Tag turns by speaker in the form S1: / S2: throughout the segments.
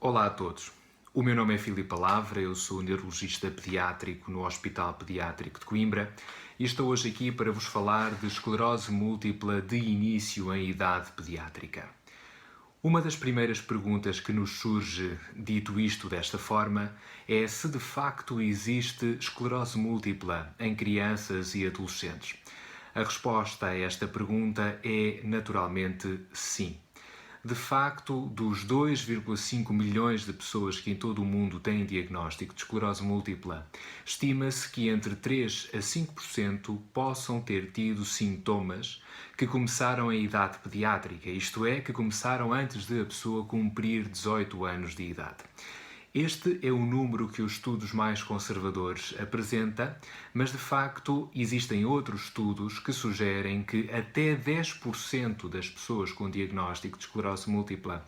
S1: Olá a todos. O meu nome é Filipe Lavra, eu sou neurologista pediátrico no Hospital Pediátrico de Coimbra e estou hoje aqui para vos falar de esclerose múltipla de início em idade pediátrica. Uma das primeiras perguntas que nos surge, dito isto desta forma, é se de facto existe esclerose múltipla em crianças e adolescentes. A resposta a esta pergunta é naturalmente sim. De facto, dos 2,5 milhões de pessoas que em todo o mundo têm diagnóstico de esclerose múltipla, estima-se que entre 3 a 5% possam ter tido sintomas que começaram em idade pediátrica, isto é, que começaram antes de a pessoa cumprir 18 anos de idade. Este é o número que os estudos mais conservadores apresentam, mas de facto existem outros estudos que sugerem que até 10% das pessoas com diagnóstico de esclerose múltipla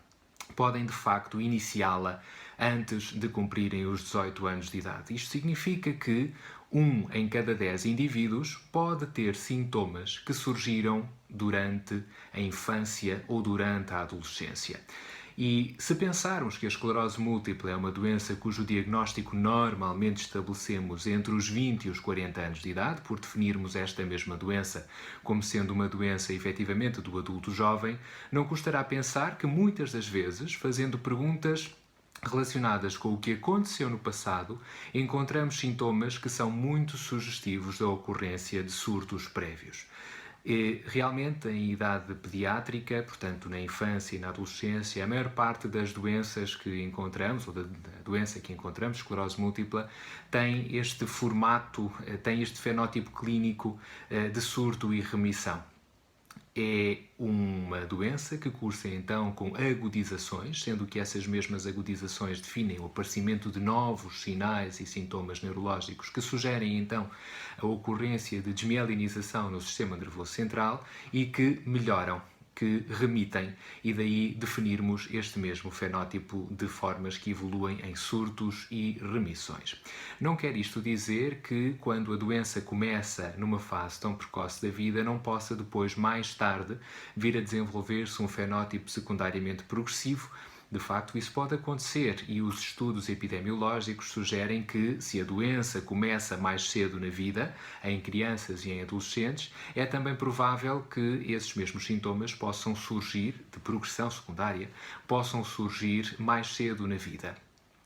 S1: podem de facto iniciá-la antes de cumprirem os 18 anos de idade. Isto significa que 1 em cada 10 indivíduos pode ter sintomas que surgiram durante a infância ou durante a adolescência. E se pensarmos que a esclerose múltipla é uma doença cujo diagnóstico normalmente estabelecemos entre os 20 e os 40 anos de idade, por definirmos esta mesma doença como sendo uma doença efetivamente do adulto jovem, não custará pensar que muitas das vezes, fazendo perguntas relacionadas com o que aconteceu no passado, encontramos sintomas que são muito sugestivos da ocorrência de surtos prévios. Realmente, em idade pediátrica, portanto na infância e na adolescência, a maior parte das doenças que encontramos, ou da doença que encontramos, esclerose múltipla, tem este formato, tem este fenótipo clínico de surto e remissão. É uma doença que cursa então com agudizações, sendo que essas mesmas agudizações definem o aparecimento de novos sinais e sintomas neurológicos que sugerem então a ocorrência de desmielinização no sistema nervoso central e que melhoram, que remitem, e daí definirmos este mesmo fenótipo de formas que evoluem em surtos e remissões. Não quer isto dizer que, quando a doença começa numa fase tão precoce da vida, não possa depois, mais tarde, vir a desenvolver-se um fenótipo secundariamente progressivo. De facto, isso pode acontecer e os estudos epidemiológicos sugerem que, se a doença começa mais cedo na vida, em crianças e em adolescentes, é também provável que esses mesmos sintomas possam surgir, de progressão secundária, possam surgir mais cedo na vida.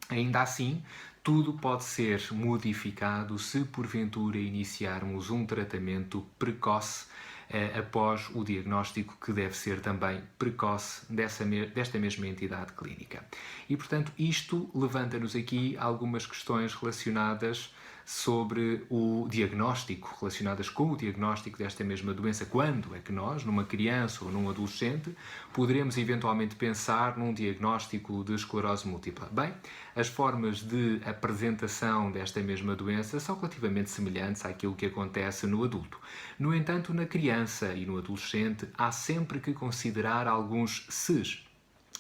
S1: Ainda assim, tudo pode ser modificado se porventura iniciarmos um tratamento precoce após o diagnóstico, que deve ser também precoce desta mesma entidade clínica. E, portanto, isto levanta-nos aqui algumas questões relacionadas sobre o diagnóstico, relacionadas com o diagnóstico desta mesma doença. Quando é que nós, numa criança ou num adolescente, poderemos eventualmente pensar num diagnóstico de esclerose múltipla? Bem, as formas de apresentação desta mesma doença são relativamente semelhantes àquilo que acontece no adulto. No entanto, na criança e no adolescente, há sempre que considerar alguns ses,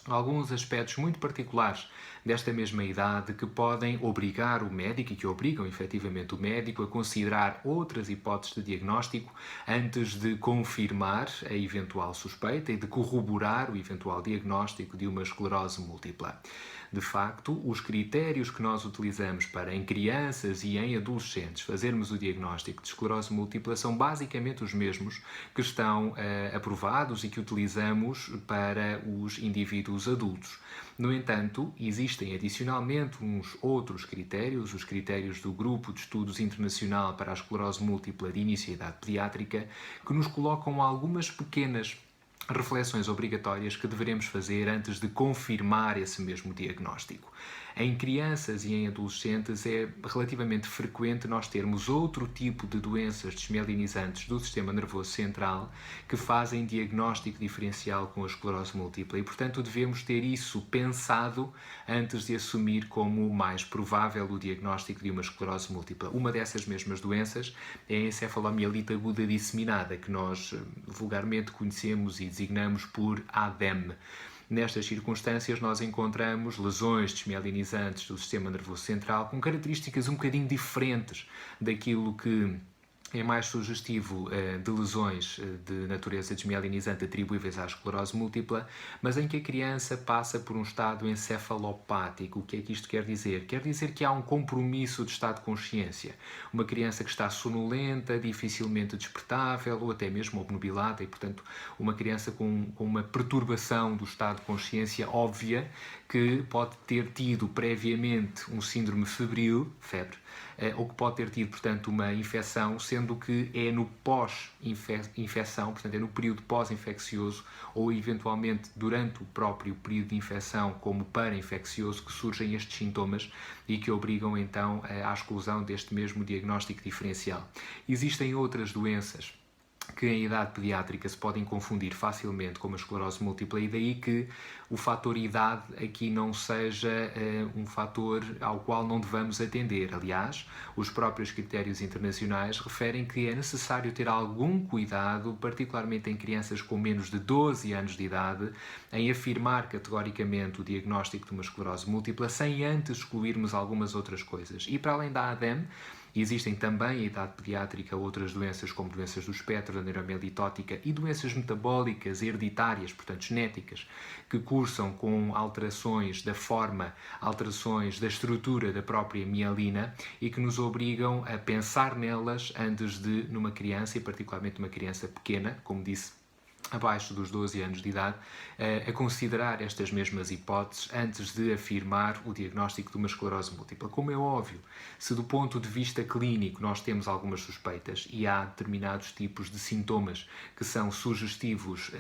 S1: alguns aspectos muito particulares desta mesma idade que podem obrigar o médico, e que obrigam efetivamente o médico, a considerar outras hipóteses de diagnóstico antes de confirmar a eventual suspeita e de corroborar o eventual diagnóstico de uma esclerose múltipla. De facto, os critérios que nós utilizamos para, em crianças e em adolescentes, fazermos o diagnóstico de esclerose múltipla são basicamente os mesmos que estão aprovados e que utilizamos para os indivíduos adultos. No entanto, existem adicionalmente uns outros critérios, os critérios do Grupo de Estudos Internacional para a Esclerose Múltipla de Início e Idade Pediátrica, que nos colocam algumas pequenas reflexões obrigatórias que devemos fazer antes de confirmar esse mesmo diagnóstico. Em crianças e em adolescentes é relativamente frequente nós termos outro tipo de doenças desmielinizantes do sistema nervoso central que fazem diagnóstico diferencial com a esclerose múltipla e, portanto, devemos ter isso pensado antes de assumir como mais provável o diagnóstico de uma esclerose múltipla. Uma dessas mesmas doenças é a encefalomielite aguda disseminada, que nós vulgarmente conhecemos e designamos por ADEM. Nestas circunstâncias, nós encontramos lesões desmielinizantes do sistema nervoso central com características um bocadinho diferentes daquilo que é mais sugestivo de lesões de natureza desmielinizante atribuíveis à esclerose múltipla, mas em que a criança passa por um estado encefalopático. O que é que isto quer dizer? Quer dizer que há um compromisso de estado de consciência. Uma criança que está sonolenta, dificilmente despertável ou até mesmo obnubilada e, portanto, uma criança com uma perturbação do estado de consciência óbvia que pode ter tido previamente um síndrome febril, febre, ou que pode ter tido, portanto, uma infecção, sendo que é no pós-infecção, portanto, é no período pós-infeccioso ou, eventualmente, durante o próprio período de infecção, como para-infeccioso, que surgem estes sintomas e que obrigam, então, à exclusão deste mesmo diagnóstico diferencial. Existem outras doenças que em idade pediátrica se podem confundir facilmente com a esclerose múltipla e daí que o fator idade aqui não seja um fator ao qual não devamos atender. Aliás, os próprios critérios internacionais referem que é necessário ter algum cuidado, particularmente em crianças com menos de 12 anos de idade, em afirmar categoricamente o diagnóstico de uma esclerose múltipla sem antes excluirmos algumas outras coisas. E para além da ADEM, existem também, em idade pediátrica, outras doenças como doenças do espectro, da neuromelitótica e doenças metabólicas hereditárias, portanto genéticas, que cursam com alterações da forma, alterações da estrutura da própria mielina e que nos obrigam a pensar nelas antes de, numa criança, e particularmente numa criança pequena, como disse, abaixo dos 12 anos de idade, a considerar estas mesmas hipóteses antes de afirmar o diagnóstico de uma esclerose múltipla. Como é óbvio, se do ponto de vista clínico nós temos algumas suspeitas e há determinados tipos de sintomas que são sugestivos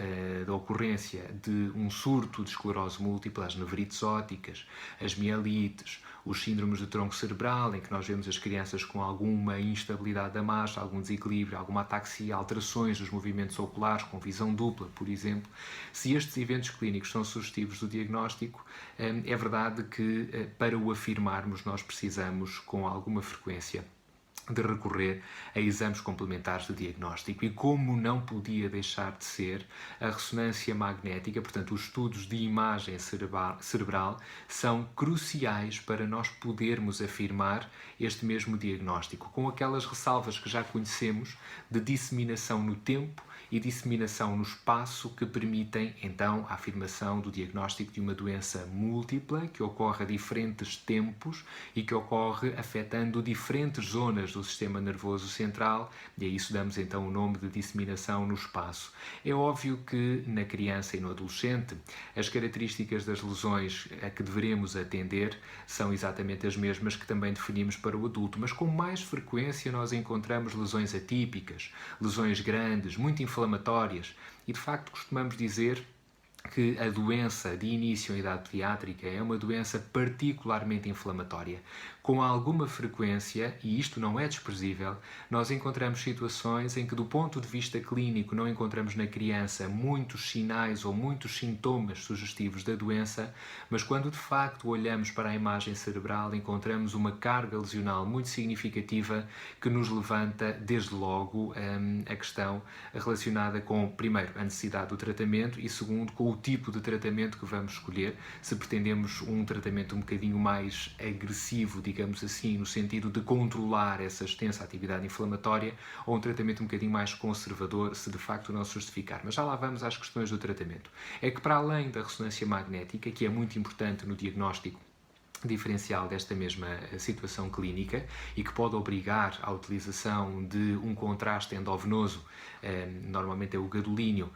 S1: da ocorrência de um surto de esclerose múltipla, as nevrites ópticas, as mielites, os síndromes do tronco cerebral, em que nós vemos as crianças com alguma instabilidade da marcha, algum desequilíbrio, alguma ataxia, alterações dos movimentos oculares, com visão dupla, por exemplo. Se estes eventos clínicos são sugestivos do diagnóstico, é verdade que para o afirmarmos nós precisamos com alguma frequência de recorrer a exames complementares de diagnóstico e como não podia deixar de ser, a ressonância magnética, portanto os estudos de imagem cerebral são cruciais para nós podermos afirmar este mesmo diagnóstico, com aquelas ressalvas que já conhecemos de disseminação no tempo e disseminação no espaço que permitem, então, a afirmação do diagnóstico de uma doença múltipla que ocorre a diferentes tempos e que ocorre afetando diferentes zonas do sistema nervoso central e a isso damos, então, o nome de disseminação no espaço. É óbvio que na criança e no adolescente as características das lesões a que deveremos atender são exatamente as mesmas que também definimos para o adulto, mas com mais frequência nós encontramos lesões atípicas, lesões grandes, muito inflamatórias e de facto costumamos dizer que a doença de início em idade pediátrica é uma doença particularmente inflamatória. Com alguma frequência, e isto não é desprezível, nós encontramos situações em que, do ponto de vista clínico, não encontramos na criança muitos sinais ou muitos sintomas sugestivos da doença, mas quando de facto olhamos para a imagem cerebral, encontramos uma carga lesional muito significativa que nos levanta, desde logo, a questão relacionada com, primeiro, a necessidade do tratamento e, segundo, com o tipo de tratamento que vamos escolher, se pretendemos um tratamento um bocadinho mais agressivo, digamos assim, no sentido de controlar essa extensa atividade inflamatória, ou um tratamento um bocadinho mais conservador, se de facto não se justificar. Mas já lá vamos às questões do tratamento. É que para além da ressonância magnética, que é muito importante no diagnóstico diferencial desta mesma situação clínica e que pode obrigar à utilização de um contraste endovenoso, normalmente é o gadolínio,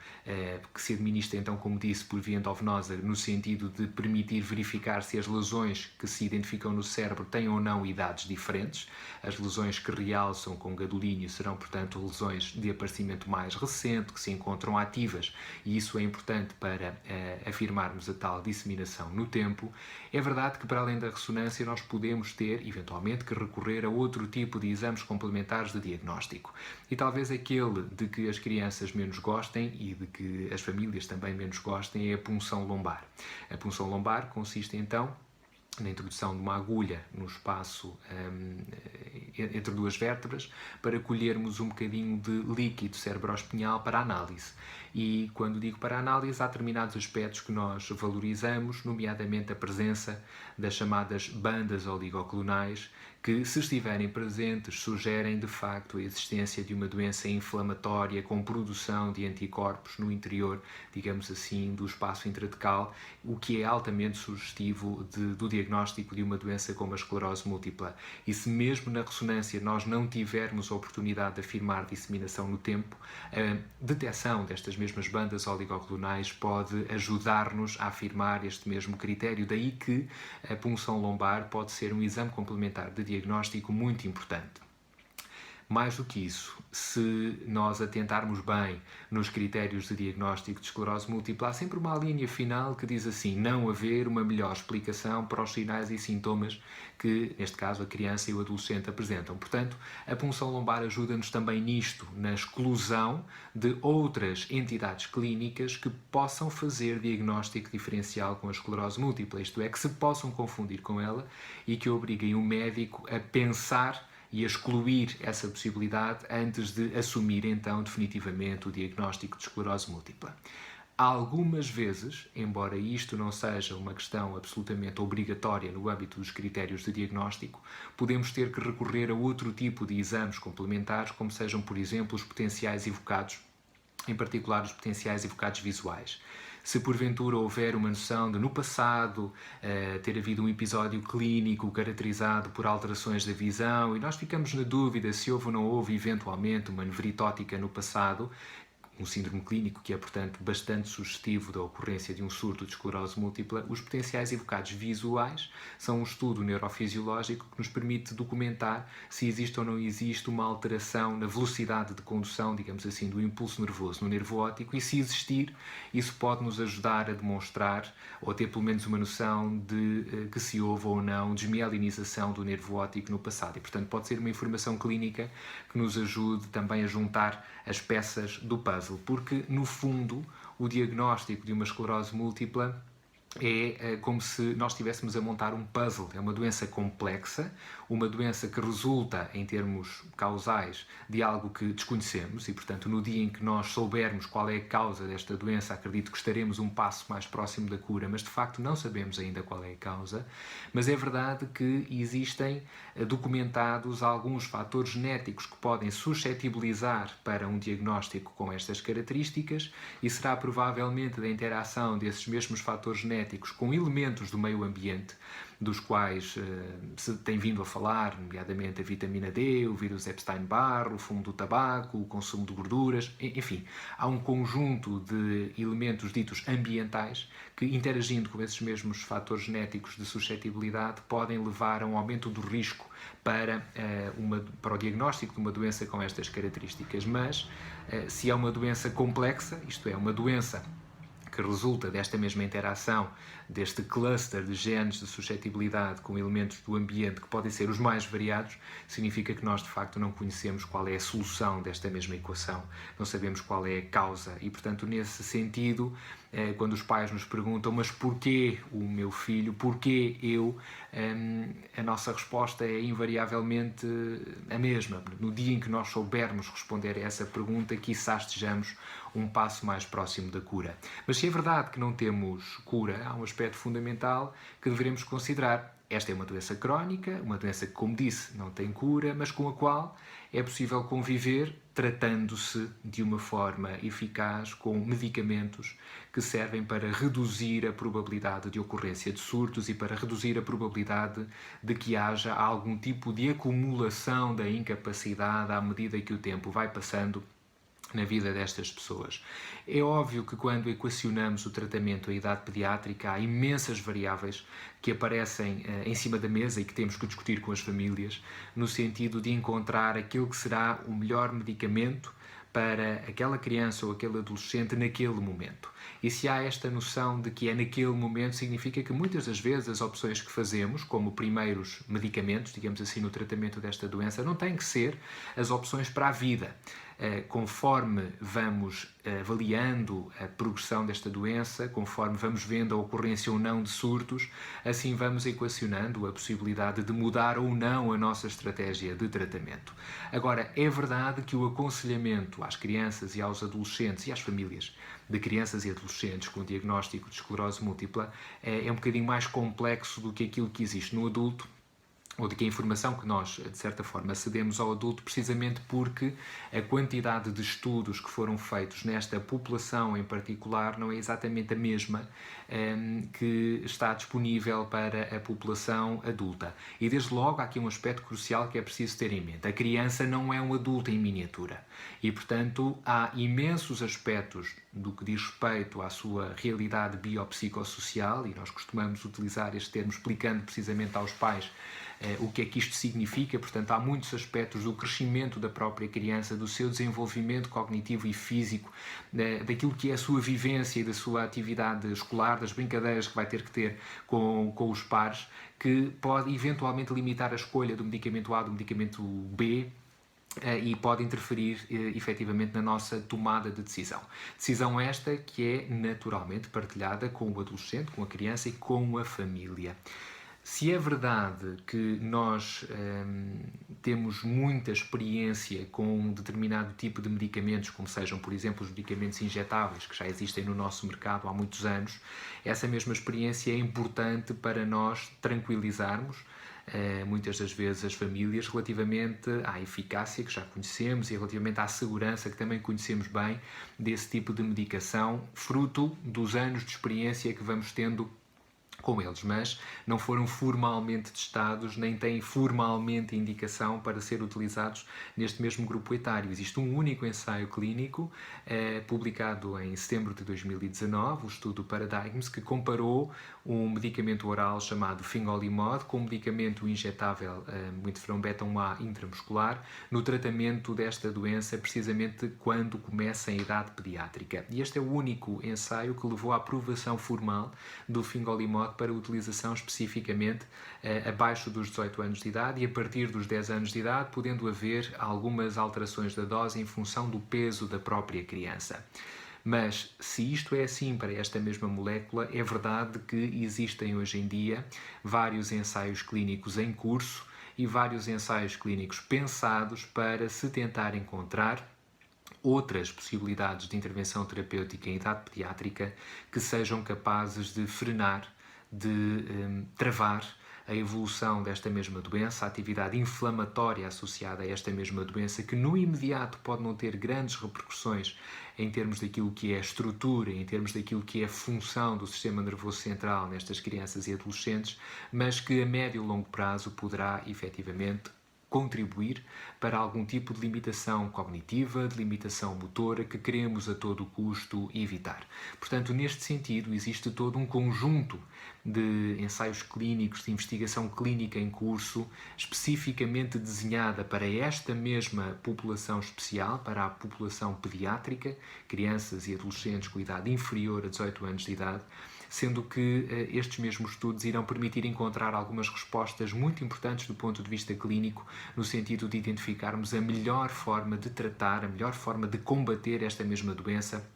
S1: que se administra então, como disse, por via endovenosa, no sentido de permitir verificar se as lesões que se identificam no cérebro têm ou não idades diferentes. As lesões que realçam com gadolínio serão, portanto, lesões de aparecimento mais recente, que se encontram ativas, e isso é importante para afirmarmos a tal disseminação no tempo. É verdade que, para além da ressonância, nós podemos ter, eventualmente, que recorrer a outro tipo de exames complementares de diagnóstico. E talvez aquele de que as crianças menos gostem e de que as famílias também menos gostem é a punção lombar. A punção lombar consiste, então, na introdução de uma agulha no espaço entre duas vértebras para colhermos um bocadinho de líquido cerebroespinhal para análise. E quando digo para análise, há determinados aspectos que nós valorizamos, nomeadamente a presença das chamadas bandas oligoclonais, que, se estiverem presentes, sugerem de facto a existência de uma doença inflamatória com produção de anticorpos no interior, digamos assim, do espaço intratecal, o que é altamente sugestivo do diagnóstico de uma doença como a esclerose múltipla. E se mesmo na ressonância nós não tivermos a oportunidade de afirmar disseminação no tempo, a detecção destas mesmas bandas oligoclonais pode ajudar-nos a afirmar este mesmo critério. Daí que a punção lombar pode ser um exame complementar de diagnóstico muito importante. Mais do que isso, se nós atentarmos bem nos critérios de diagnóstico de esclerose múltipla, há sempre uma linha final que diz assim: não haver uma melhor explicação para os sinais e sintomas que, neste caso, a criança e o adolescente apresentam. Portanto, a punção lombar ajuda-nos também nisto, na exclusão de outras entidades clínicas que possam fazer diagnóstico diferencial com a esclerose múltipla, isto é, que se possam confundir com ela e que obriguem o médico a pensar e a excluir essa possibilidade antes de assumir então definitivamente o diagnóstico de esclerose múltipla. Algumas vezes, embora isto não seja uma questão absolutamente obrigatória no âmbito dos critérios de diagnóstico, podemos ter que recorrer a outro tipo de exames complementares, como sejam, por exemplo, os potenciais evocados, em particular os potenciais evocados visuais. Se porventura houver uma noção de, no passado, ter havido um episódio clínico caracterizado por alterações da visão e nós ficamos na dúvida se houve ou não houve eventualmente uma nevrite óptica no passado, um síndrome clínico que é, portanto, bastante sugestivo da ocorrência de um surto de esclerose múltipla, os potenciais evocados visuais são um estudo neurofisiológico que nos permite documentar se existe ou não existe uma alteração na velocidade de condução, digamos assim, do impulso nervoso no nervo óptico, e se existir, isso pode nos ajudar a demonstrar, ou ter pelo menos uma noção de que se houve ou não desmielinização do nervo óptico no passado. E, portanto, pode ser uma informação clínica que nos ajude também a juntar as peças do puzzle, porque, no fundo, o diagnóstico de uma esclerose múltipla é como se nós estivéssemos a montar um puzzle. É uma doença complexa, uma doença que resulta, em termos causais, de algo que desconhecemos e, portanto, no dia em que nós soubermos qual é a causa desta doença, acredito que estaremos um passo mais próximo da cura, mas, de facto, não sabemos ainda qual é a causa. Mas é verdade que existem documentados alguns fatores genéticos que podem suscetibilizar para um diagnóstico com estas características e será provavelmente da interação desses mesmos fatores genéticos com elementos do meio ambiente, dos quais se tem vindo a falar, nomeadamente a vitamina D, o vírus Epstein-Barr, o fumo do tabaco, o consumo de gorduras, enfim, há um conjunto de elementos ditos ambientais que, interagindo com esses mesmos fatores genéticos de suscetibilidade, podem levar a um aumento do risco para o diagnóstico de uma doença com estas características. Mas, se é uma doença complexa, isto é, uma doença que resulta desta mesma interação, deste cluster de genes de suscetibilidade com elementos do ambiente que podem ser os mais variados, significa que nós, de facto, não conhecemos qual é a solução desta mesma equação, não sabemos qual é a causa e, portanto, nesse sentido, quando os pais nos perguntam mas porquê o meu filho, porquê eu, a nossa resposta é invariavelmente a mesma. No dia em que nós soubermos responder a essa pergunta, quiçá estejamos um passo mais próximo da cura. Mas se é verdade que não temos cura, há um aspecto fundamental que devemos considerar. Esta é uma doença crónica, uma doença que, como disse, não tem cura, mas com a qual é possível conviver tratando-se de uma forma eficaz com medicamentos que servem para reduzir a probabilidade de ocorrência de surtos e para reduzir a probabilidade de que haja algum tipo de acumulação da incapacidade à medida que o tempo vai passando na vida destas pessoas. É óbvio que quando equacionamos o tratamento à idade pediátrica há imensas variáveis que aparecem em cima da mesa e que temos que discutir com as famílias no sentido de encontrar aquele que será o melhor medicamento para aquela criança ou aquele adolescente naquele momento. E se há esta noção de que é naquele momento, significa que muitas das vezes as opções que fazemos, como primeiros medicamentos, digamos assim, no tratamento desta doença, não têm que ser as opções para a vida. Conforme vamos avaliando a progressão desta doença, conforme vamos vendo a ocorrência ou não de surtos, assim vamos equacionando a possibilidade de mudar ou não a nossa estratégia de tratamento. Agora, é verdade que o aconselhamento às crianças e aos adolescentes e às famílias de crianças e adolescentes com diagnóstico de esclerose múltipla é um bocadinho mais complexo do que aquilo que existe no adulto, ou de que a informação que nós, de certa forma, cedemos ao adulto, precisamente porque a quantidade de estudos que foram feitos nesta população em particular não é exatamente a mesma que está disponível para a população adulta. E desde logo há aqui um aspecto crucial que é preciso ter em mente. A criança não é um adulto em miniatura e, portanto, há imensos aspectos do que diz respeito à sua realidade biopsicossocial, e nós costumamos utilizar este termo explicando precisamente aos pais o que é que isto significa. Portanto, há muitos aspectos do crescimento da própria criança, do seu desenvolvimento cognitivo e físico, daquilo que é a sua vivência e da sua atividade escolar, das brincadeiras que vai ter que ter com os pares, que pode eventualmente limitar a escolha do medicamento A do medicamento B, e pode interferir efetivamente na nossa tomada de decisão. Decisão esta que é naturalmente partilhada com o adolescente, com a criança e com a família. Se é verdade que nós temos muita experiência com um determinado tipo de medicamentos, como sejam, por exemplo, os medicamentos injetáveis, que já existem no nosso mercado há muitos anos, essa mesma experiência é importante para nós tranquilizarmos muitas das vezes as famílias relativamente à eficácia que já conhecemos e relativamente à segurança que também conhecemos bem desse tipo de medicação, fruto dos anos de experiência que vamos tendo com eles, mas não foram formalmente testados, nem têm formalmente indicação para ser utilizados neste mesmo grupo etário. Existe um único ensaio clínico, publicado em setembro de 2019, o estudo Paradigms, que comparou um medicamento oral chamado fingolimod com um medicamento injetável, interferon beta-1A intramuscular, no tratamento desta doença, precisamente quando começa em idade pediátrica. E este é o único ensaio que levou à aprovação formal do fingolimod para utilização especificamente abaixo dos 18 anos de idade e a partir dos 10 anos de idade, podendo haver algumas alterações da dose em função do peso da própria criança. Mas, se isto é assim para esta mesma molécula, é verdade que existem hoje em dia vários ensaios clínicos em curso e vários ensaios clínicos pensados para se tentar encontrar outras possibilidades de intervenção terapêutica em idade pediátrica que sejam capazes de frenar, de travar a evolução desta mesma doença, a atividade inflamatória associada a esta mesma doença, que no imediato pode não ter grandes repercussões em termos daquilo que é a estrutura, em termos daquilo que é a função do sistema nervoso central nestas crianças e adolescentes, mas que a médio e longo prazo poderá efetivamente contribuir para algum tipo de limitação cognitiva, de limitação motora que queremos a todo custo evitar. Portanto, neste sentido, existe todo um conjunto de ensaios clínicos, de investigação clínica em curso, especificamente desenhada para esta mesma população especial, para a população pediátrica, crianças e adolescentes com idade inferior a 18 anos de idade, sendo que estes mesmos estudos irão permitir encontrar algumas respostas muito importantes do ponto de vista clínico, no sentido de identificarmos a melhor forma de tratar, a melhor forma de combater esta mesma doença,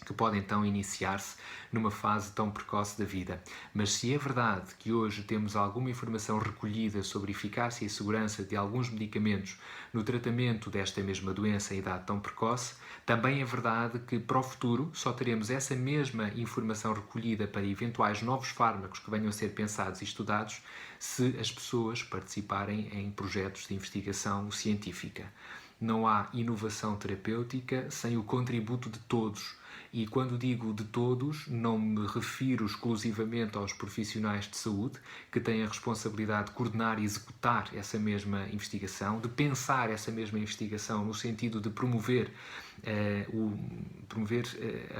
S1: que pode então iniciar-se numa fase tão precoce da vida. Mas se é verdade que hoje temos alguma informação recolhida sobre a eficácia e segurança de alguns medicamentos no tratamento desta mesma doença em idade tão precoce, também é verdade que para o futuro só teremos essa mesma informação recolhida para eventuais novos fármacos que venham a ser pensados e estudados se as pessoas participarem em projetos de investigação científica. Não há inovação terapêutica sem o contributo de todos. E quando digo de todos, não me refiro exclusivamente aos profissionais de saúde, que têm a responsabilidade de coordenar e executar essa mesma investigação, de pensar essa mesma investigação no sentido de promover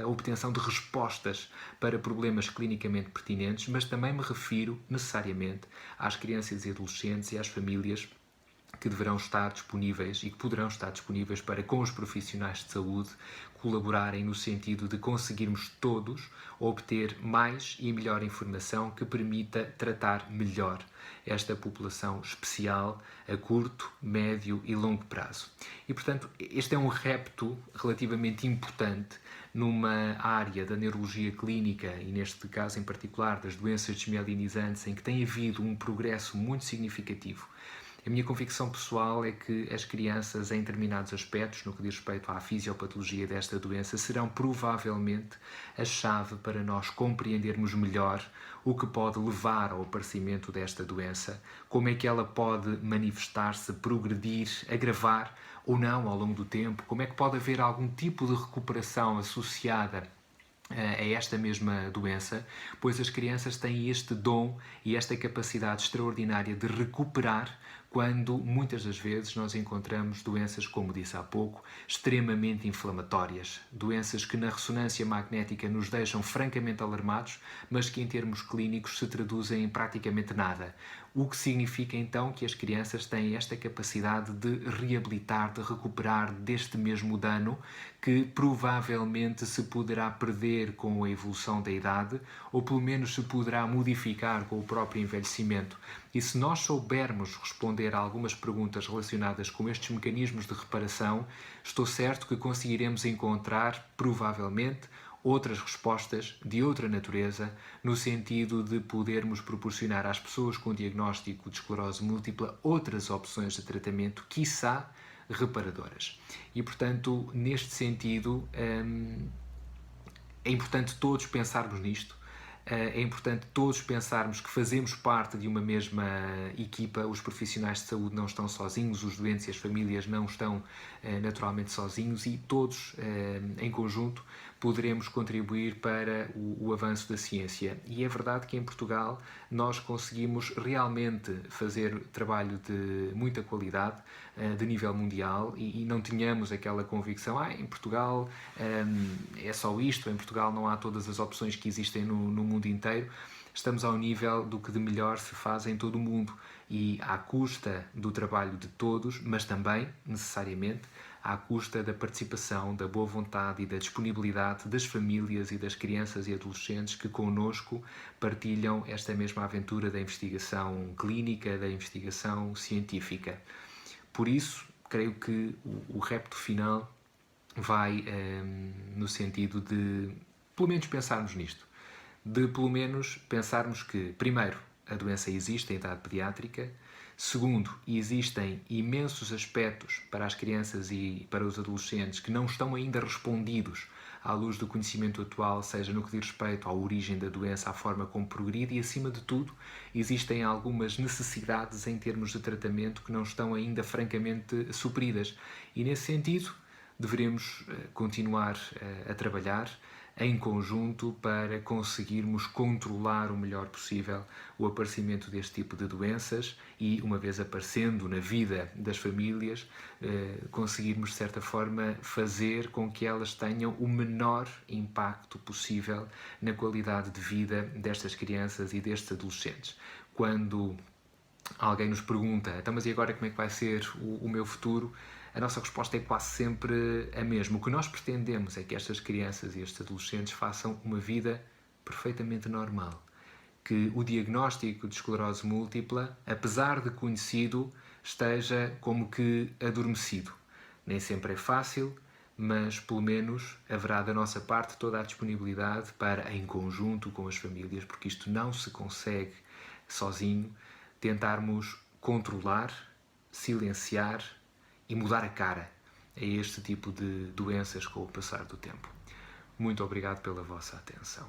S1: a obtenção de respostas para problemas clinicamente pertinentes, mas também me refiro necessariamente às crianças e adolescentes e às famílias que deverão estar disponíveis e que poderão estar disponíveis para, com os profissionais de saúde, colaborarem no sentido de conseguirmos todos obter mais e melhor informação que permita tratar melhor esta população especial a curto, médio e longo prazo. E, portanto, este é um repto relativamente importante numa área da neurologia clínica e, neste caso em particular, das doenças desmielinizantes, em que tem havido um progresso muito significativo A minha convicção pessoal é que as crianças, em determinados aspectos, no que diz respeito à fisiopatologia desta doença, serão provavelmente a chave para nós compreendermos melhor o que pode levar ao aparecimento desta doença, como é que ela pode manifestar-se, progredir, agravar ou não ao longo do tempo, como é que pode haver algum tipo de recuperação associada a esta mesma doença, pois as crianças têm este dom e esta capacidade extraordinária de recuperar quando muitas das vezes nós encontramos doenças, como disse há pouco, extremamente inflamatórias, doenças que na ressonância magnética nos deixam francamente alarmados, mas que em termos clínicos se traduzem em praticamente nada. O que significa então que as crianças têm esta capacidade de reabilitar, de recuperar deste mesmo dano que provavelmente se poderá perder com a evolução da idade ou pelo menos se poderá modificar com o próprio envelhecimento. E se nós soubermos responder a algumas perguntas relacionadas com estes mecanismos de reparação, estou certo que conseguiremos encontrar, provavelmente, outras respostas de outra natureza, no sentido de podermos proporcionar às pessoas com diagnóstico de esclerose múltipla outras opções de tratamento, quiçá reparadoras. E, portanto, neste sentido, é importante todos pensarmos nisto. É importante todos pensarmos que fazemos parte de uma mesma equipa, os profissionais de saúde não estão sozinhos, os doentes e as famílias não estão naturalmente sozinhos e todos em conjunto poderemos contribuir para o avanço da ciência. E é verdade que em Portugal nós conseguimos realmente fazer trabalho de muita qualidade, de nível mundial, e não tínhamos aquela convicção, em Portugal é só isto, em Portugal não há todas as opções que existem no mundo inteiro. Estamos ao nível do que de melhor se faz em todo o mundo e à custa do trabalho de todos, mas também, necessariamente, à custa da participação, da boa vontade e da disponibilidade das famílias e das crianças e adolescentes que connosco partilham esta mesma aventura da investigação clínica, da investigação científica. Por isso, creio que o repto final vai no sentido de, pelo menos, pensarmos nisto. De, pelo menos, pensarmos que, primeiro, a doença existe em idade pediátrica. Segundo, existem imensos aspectos para as crianças e para os adolescentes que não estão ainda respondidos à luz do conhecimento atual, seja no que diz respeito à origem da doença, à forma como progride e, acima de tudo, existem algumas necessidades em termos de tratamento que não estão ainda francamente supridas. E, nesse sentido, deveremos continuar a trabalhar em conjunto para conseguirmos controlar o melhor possível o aparecimento deste tipo de doenças e, uma vez aparecendo na vida das famílias, conseguirmos, de certa forma, fazer com que elas tenham o menor impacto possível na qualidade de vida destas crianças e destes adolescentes. Quando alguém nos pergunta, então, mas e agora como é que vai ser o meu futuro? A nossa resposta é quase sempre a mesma. O que nós pretendemos é que estas crianças e estes adolescentes façam uma vida perfeitamente normal. Que o diagnóstico de esclerose múltipla, apesar de conhecido, esteja como que adormecido. Nem sempre é fácil, mas pelo menos haverá da nossa parte toda a disponibilidade para, em conjunto com as famílias, porque isto não se consegue sozinho, tentarmos controlar, silenciar e mudar a cara a este tipo de doenças com o passar do tempo. Muito obrigado pela vossa atenção.